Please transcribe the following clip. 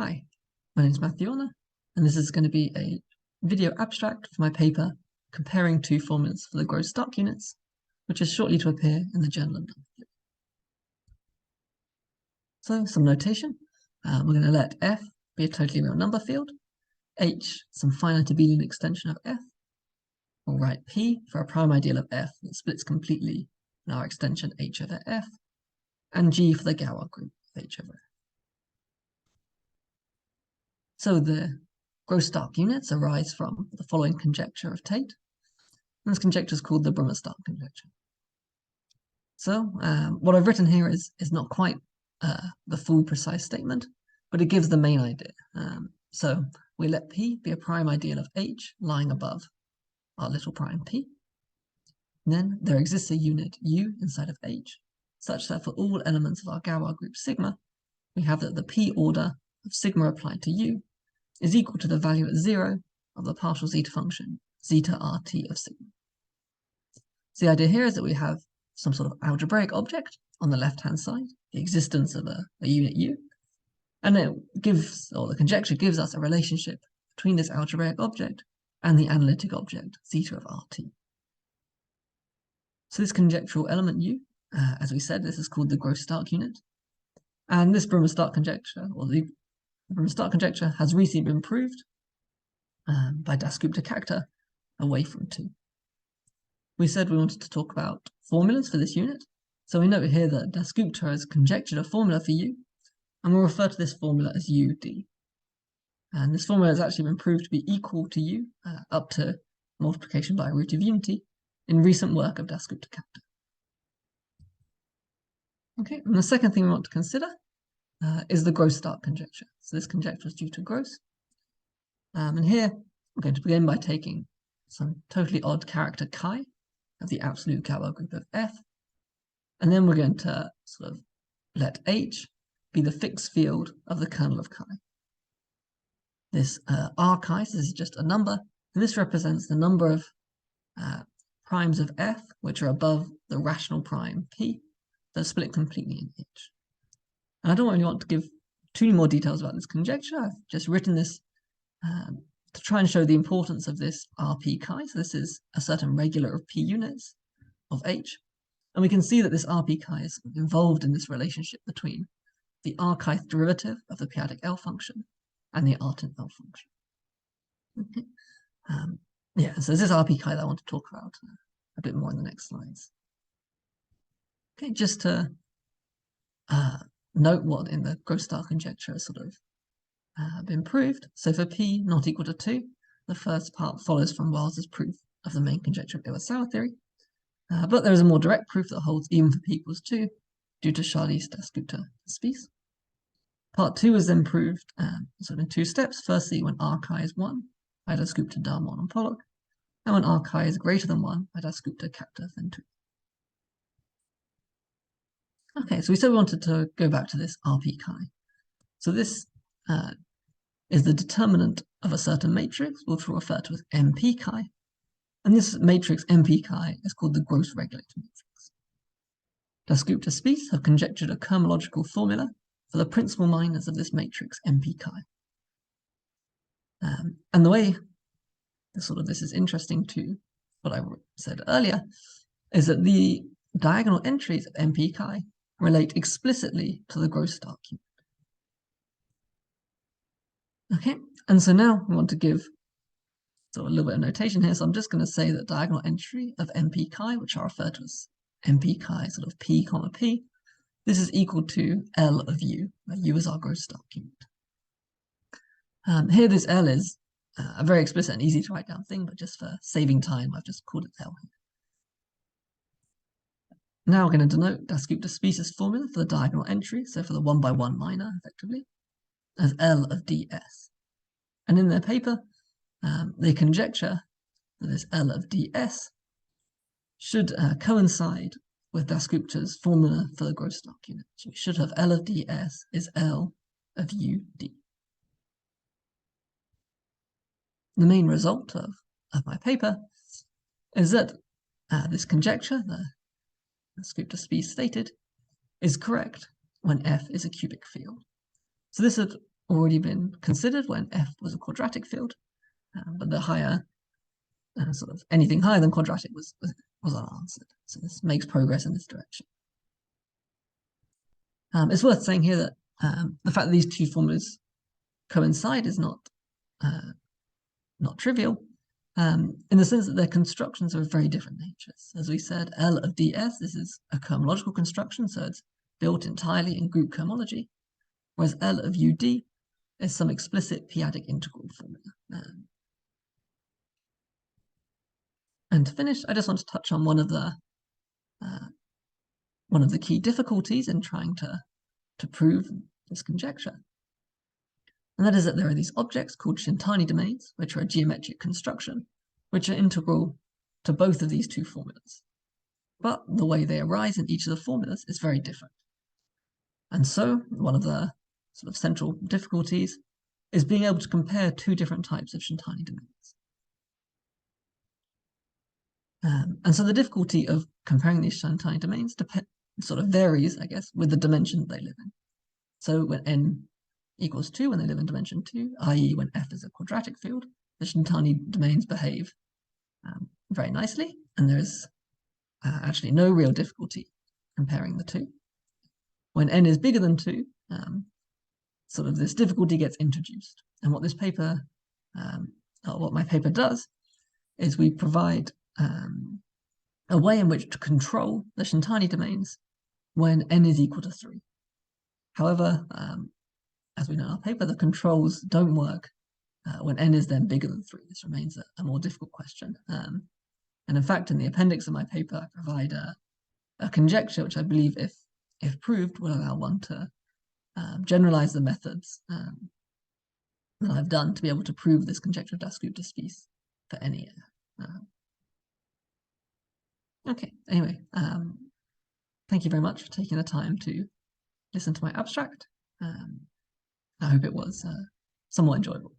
Hi, my name is Matthew Honnor, and this is going to be a video abstract for my paper comparing two formulas for the Brumer-Stark units, which is shortly to appear in the Journal of Number Theory. So, some notation. We're going to let f be a totally real number field, h some finite abelian extension of f. We'll write p for a prime ideal of f that splits completely in our extension h over f, and g for the Galois group of h over f. So the Brumer-Stark units arise from the following conjecture of Tate. And this conjecture is called the Brumer-Stark conjecture. So what I've written here is not quite the full precise statement, but it gives the main idea. So we let P be a prime ideal of H lying above our little prime P. And then there exists a unit U inside of H, such that for all elements of our Galois group sigma, we have that the P order of sigma applied to U is equal to the value at 0 of the partial zeta function, zeta RT of sigma. So the idea here is that we have some sort of algebraic object on the left-hand side, the existence of a unit U, and it gives, or the conjecture gives us a relationship between this algebraic object and the analytic object, zeta of RT. So this conjectural element U, as we said, this is called the Brumer-Stark unit. And this Brumer-Stark conjecture, or the Brumer-Stark conjecture, has recently been proved by Dasgupta away from 2. We said we wanted to talk about formulas for this unit. So we note here that Dasgupta has conjectured a formula for U, and we'll refer to this formula as UD. And this formula has actually been proved to be equal to U up to multiplication by a root of unity in recent work of Dasgupta. Okay, and the second thing we want to consider is the Brumer-Stark conjecture. So this conjecture is due to Gross. And here we're going to begin by taking some totally odd character chi of the absolute Galois group of F. And then we're going to sort of let H be the fixed field of the kernel of chi. This R chi, so this is just a number, and this represents the number of primes of F which are above the rational prime P that are split completely in H. And I don't really want to give too many more details about this conjecture. I've just written this to try and show the importance of this RP chi. So this is a certain regular of P units of H. And we can see that this RP chi is involved in this relationship between the R chi derivative of the periodic L function and the R-tenth L function. Okay. Yeah, so this RP chi that I want to talk about a bit more in the next slides. Okay, just to note what in the Brumer-Stark conjecture has sort of been proved. So for P not equal to 2, the first part follows from Wells's proof of the main conjecture of Illes-Sauer theory. But there is a more direct proof that holds even for P equals 2 due to Charlies, Dasgupta, Spies. Part 2 is then proved sort of in 2 steps. Firstly, when R chi is 1 by Dasgupta, Darmon, and Pollock, and when R chi is greater than 1 by Dasgupta, Kaptev, and 2. Okay, so we said we wanted to go back to this RP chi. So this is the determinant of a certain matrix, which we'll refer to as MP chi. And this matrix MP chi is called the gross regulator matrix. Dasgupta, Spies have conjectured a cohomological formula for the principal minors of this matrix MP chi. And the way this is interesting to what I said earlier is that the diagonal entries of MP chi relate explicitly to the Brumer-Stark unit. Okay, and so now we want to give a little bit of notation here. So I'm just going to say that diagonal entry of MP chi, which are referred to as MP chi sort of P comma P, this is equal to L of U, where U is our Brumer-Stark unit. Here this L is a very explicit and easy to write down thing, but just for saving time, I've just called it L here. Now we're going to denote Dasgupta Spies' formula for the diagonal entry, so for the 1/1 minor, effectively, as L of ds. And in their paper, they conjecture that this L of ds should coincide with Dasgupta's formula for the Brumer-Stark unit. So we should have L of ds is L of ud. The main result of my paper is that this conjecture, the Dasgupta Spies stated, is correct when F is a cubic field. So this already been considered when F was a quadratic field, but the higher, sort of anything higher than quadratic was unanswered. So this makes progress in this direction. It's worth saying here that the fact that these two formulas coincide is not trivial, in the sense that their constructions are of very different natures. As we said, L of ds, this is a cohomological construction, so it's built entirely in group cohomology, whereas L of ud is some explicit p-adic integral formula. And to finish, I just want to touch on one of the key difficulties in trying to prove this conjecture. And that is that there are these objects called Shintani domains, which are a geometric construction, which are integral to both of these two formulas. But the way they arise in each of the formulas is very different. And so one of the sort of central difficulties is being able to compare two different types of Shintani domains. And so the difficulty of comparing these Shintani domains sort of varies, I guess, with the dimension that they live in. So when n equals 2, when they live in dimension 2, i.e. when F is a quadratic field, the Shintani domains behave very nicely, and there's actually no real difficulty comparing the two. When n is bigger than 2, sort of this difficulty gets introduced. And what this paper, what my paper does, is we provide a way in which to control the Shintani domains when n is equal to 3. However, as we know in our paper, the controls don't work when n is then bigger than 3. This remains a more difficult question. And in fact, in the appendix of my paper, I provide a conjecture which I believe, if proved, will allow one to generalize the methods that I've done to be able to prove this conjecture of Das group de Spies for any okay, anyway, thank you very much for taking the time to listen to my abstract. I hope it was somewhat enjoyable.